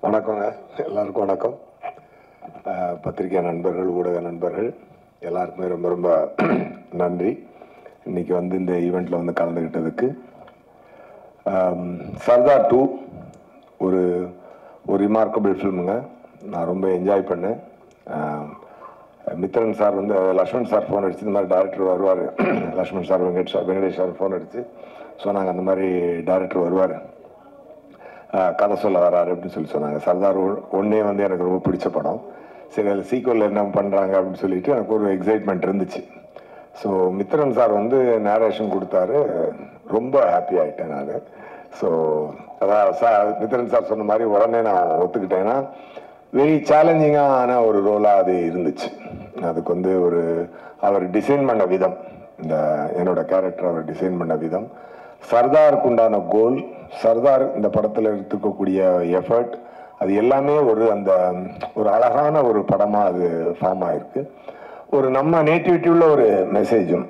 வணக்கங்க, எல்லாருக்கும் வணக்கம். பத்திரிகை நண்பர்கள், ஊடக நண்பர்கள் எல்லாருக்குமே ரொம்ப ரொம்ப நன்றி. இன்னைக்கு வந்து இந்த ஈவெண்ட்டில் வந்து கலந்துக்கிட்டதுக்கு. சர்தார் 2 ஒரு ரிமார்க்கபிள் ஃபில்முங்க. நான் ரொம்ப என்ஜாய் பண்ணேன். மித்ரன் சார் வந்து லக்ஷ்மண் சார் ஃபோன் அடிச்சு இந்த மாதிரி டேரக்டர் வருவார், Lakshman sir Venkatesh sir phone அடிச்சு சொன்னாங்க, அந்த மாதிரி டேரக்டர் வருவார், கதை சொல்ல வராரு அப்படின்னு சொன்னாங்க. சர்தார் 1 வந்து எனக்கு ரொம்ப பிடிச்ச படம். சரி, அதில் சீக்வல் என்ன பண்ணுறாங்க அப்படின்னு சொல்லிட்டு எனக்கு ஒரு எக்ஸைட்மெண்ட் இருந்துச்சு. ஸோ மித்ரன் சார் வந்து நேரேஷன் கொடுத்தாரு, ரொம்ப ஹாப்பி ஆகிட்டேன் நான். ஸோ அதான் மித்ரன் சார் சொன்ன மாதிரி உடனே நான் ஒத்துக்கிட்டேன்னா, வெரி சேலஞ்சிங்கான ஒரு ரோலாக அது இருந்துச்சு. அதுக்கு வந்து அவர் டிசைன் பண்ண விதம், இந்த என்னோட கேரக்டர் அவர் டிசைன் பண்ண விதம், சர்தாருக்கு உண்டான கோல், சர்தார் இந்த படத்தில் எடுத்துக்கக்கூடிய எஃபர்ட், அது எல்லாமே ஒரு அழகான ஒரு படமாக அது ஃபார்ம் ஆயிருக்கு. நம்ம நேட்டிவிட்டி உள்ள ஒரு மெசேஜும்,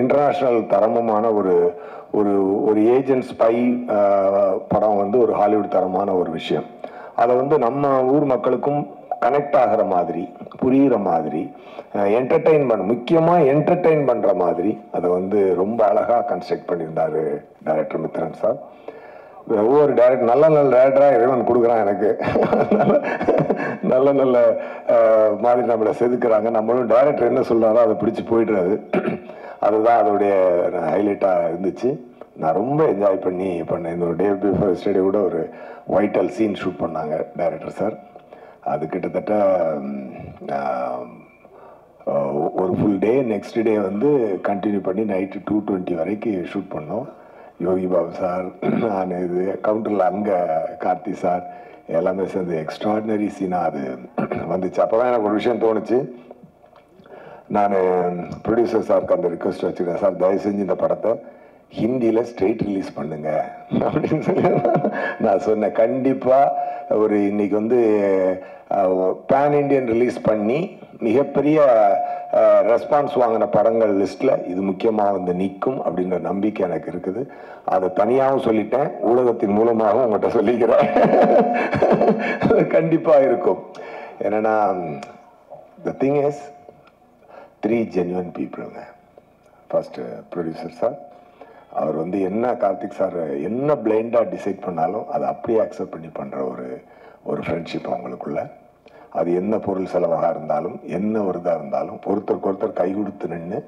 இன்டர்நேஷ்னல் தரமுமான ஒரு ஏஜென்ட் ஸ்பை படம் வந்து ஒரு ஹாலிவுட் தரமான ஒரு விஷயம். அதை வந்து நம்ம ஊர் மக்களுக்கும் கனெக்ட் ஆகிற மாதிரி, புரிகிற மாதிரி, முக்கியமாக என்டர்டெயின் பண்ணுற மாதிரி அதை வந்து ரொம்ப அழகாக கன்ஸ்ட்ரக்ட் பண்ணியிருந்தார் டைரக்டர் மித்ரன் சார். ஒவ்வொரு டைரக்டர் நல்ல டேரக்டராக இறைவன் கொடுக்குறான் எனக்கு. நல்ல மாதிரி நம்மளை செதுக்குறாங்க. நம்மளும் டைரக்டர் என்ன சொல்கிறாரோ அதை பிடிச்சி போயிடுறது. அதுதான் அதோடைய ஹைலைட்டாக இருந்துச்சு. நான் ரொம்ப என்ஜாய் பண்ணேன். இந்த டே பிஃபோர் ஸ்டேடிய கூட ஒரு வைட்டல் சீன் ஷூட் பண்ணாங்க டைரக்டர் சார். அது கிட்டத்தட்ட ஒரு ஃபுல் டே, நெக்ஸ்ட் டே வந்து கண்டினியூ பண்ணி நைட்டு 2:20 வரைக்கும் ஷூட் பண்ணோம். யோகி பாபு சார், நான் இது கவுண்டரில் அங்கே கார்த்தி சார் எல்லாமே சேர்ந்து எக்ஸ்ட்ராடினரி சீனாக அது வந்துச்சு. அப்போ தான் எனக்கு ஒரு விஷயம் தோணுச்சு. நான் ப்ரொடியூசர் சாருக்கு அந்த ரிக்வெஸ்ட் வச்சுக்கிறேன், சார் தயவு செஞ்சு இந்த படத்தை ஹிந்தியில் ஸ்ட்ரெயிட் ரிலீஸ் பண்ணுங்க அப்படின்னு சொல்லி நான் சொன்னேன். கண்டிப்பாக இன்னைக்கு வந்து பேன் இண்டியன் ரிலீஸ் பண்ணி மிகப்பெரிய ரெஸ்பான்ஸ் வாங்கின படங்கள் லிஸ்ட்டில் இது முக்கியமாக வந்து நிற்கும் அப்படின்ற நம்பிக்கை எனக்கு இருக்குது. அதை தனியாகவும் சொல்லிட்டேன், ஊடகத்தின் மூலமாகவும் உங்கள்கிட்ட சொல்லிக்கிறேன். கண்டிப்பாக இருக்கும். என்னென்னா, த திங் இஸ் 3 ஜென்யூன் பீப்புளுங்க. ஃபர்ஸ்ட்டு ப்ரொடியூசர் சார், அவர் வந்து என்ன கார்த்திக் சார் என்ன பிளைண்டாக டிசைட் பண்ணாலும் அதை அப்படியே அக்செப்ட் பண்ணி பண்ணுற ஒரு ஃப்ரெண்ட்ஷிப் அவங்களுக்குள்ள. அது என்ன பொருள் செலவாக இருந்தாலும், என்ன ஒரு இதாக இருந்தாலும், ஒருத்தருக்கு ஒருத்தர் கை கொடுத்து நின்று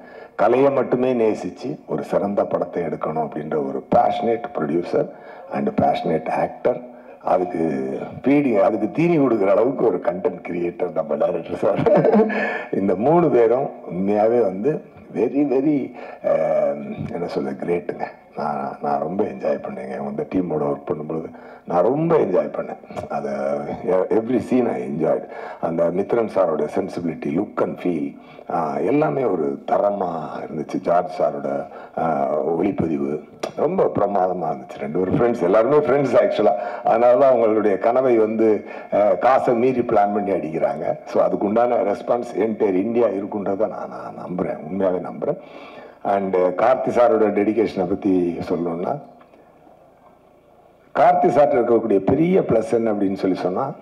கலையை மட்டுமே நேசித்து ஒரு சிறந்த படத்தை எடுக்கணும் அப்படின்ற ஒரு passionate producer and passionate actor. அதுக்கு தீனி கொடுக்குற அளவுக்கு ஒரு கண்டென்ட் கிரியேட்டர் நம்ம டைரக்டர் சார். இந்த 3 பேரும் உண்மையாகவே வந்து வெரி என்ன சொல்ல கிரேட்டுங்க. நான் ரொம்ப என்ஜாய் பண்ணேங்க. இந்த டீமோட ஒர்க் பண்ணும்பொழுது நான் ரொம்ப என்ஜாய் பண்ணேன். அதை எவ்ரி சீன் ஐ என்ஜாய்டு. அந்த மித்ரன் சாரோட சென்சிபிலிட்டி, லுக் அண்ட் ஃபீல் எல்லாமே ஒரு தரமாக இருந்துச்சு. ஜார்ஜ் சாரோட ஒளிப்பதிவு ரொம்ப பிரமாதமாக இருந்துச்சு. 2 பேரும் ஃப்ரெண்ட்ஸ், எல்லாருமே ஃப்ரெண்ட்ஸ் ஆக்சுவலாக. அதனால தான் அவங்களுடைய கனவை வந்து காசை மீறி பிளான் பண்ணி அடிக்கிறாங்க. ஸோ அதுக்கு உண்டான ரெஸ்பான்ஸ் என்டையர் இந்தியா இருக்குன்றதை நான் நம்புகிறேன், உண்மையாகவே நம்புகிறேன். அண்டு கார்த்தி சாரோட டெடிகேஷனை பற்றி சொல்லணும்னா, கார்த்தி சார் இருக்கக்கூடிய பெரிய ப்ளஸ் என்ன அப்படின்னு சொன்னால்,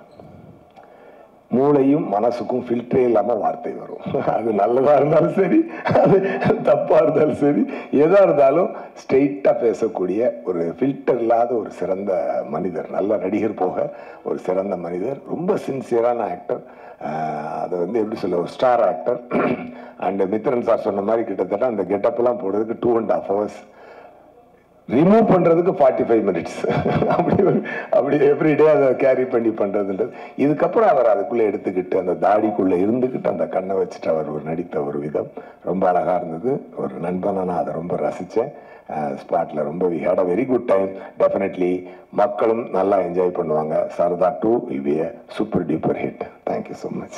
மூளையும் மனசுக்கும் ஃபில்டரே இல்லாமல் வார்த்தை வரும். அது நல்லதாக இருந்தாலும் சரி, அது தப்பாக இருந்தாலும் சரி, எதாக இருந்தாலும் ஸ்ட்ரெயிட்டாக பேசக்கூடிய ஒரு ஃபில்டர் இல்லாத ஒரு சிறந்த மனிதர். நல்ல நடிகர் போக ஒரு சிறந்த மனிதர், ரொம்ப சின்சியரான ஆக்டர். அதை வந்து எப்படி சொல்ல, ஒரு star actor. And Mithran sir சொன்ன மாதிரி கிட்டத்தட்ட அந்த கெட்டப்லாம் போடுறதுக்கு 2.5 hours, ரிமூவ் பண்ணுறதுக்கு 45 minutes. அப்படி எவ்ரிடே அதை கேரி பண்ணி பண்ணுறதுன்றது. இதுக்கப்புறம் அவர் அதுக்குள்ளே எடுத்துக்கிட்டு, அந்த தாடிக்குள்ளே இருந்துக்கிட்டு, அந்த கண்ணை வச்சுட்டு அவர் நடித்த ஒரு விதம் ரொம்ப அழகாக இருந்தது. ஒரு நண்பனாக நான் அதை ரொம்ப ரசித்தேன். ஸ்பாட்டில் ரொம்ப we had a very good time. Definitely மக்களும் நல்லா என்ஜாய் பண்ணுவாங்க. Sardar 2 will be a super duper hit. Thank you so much.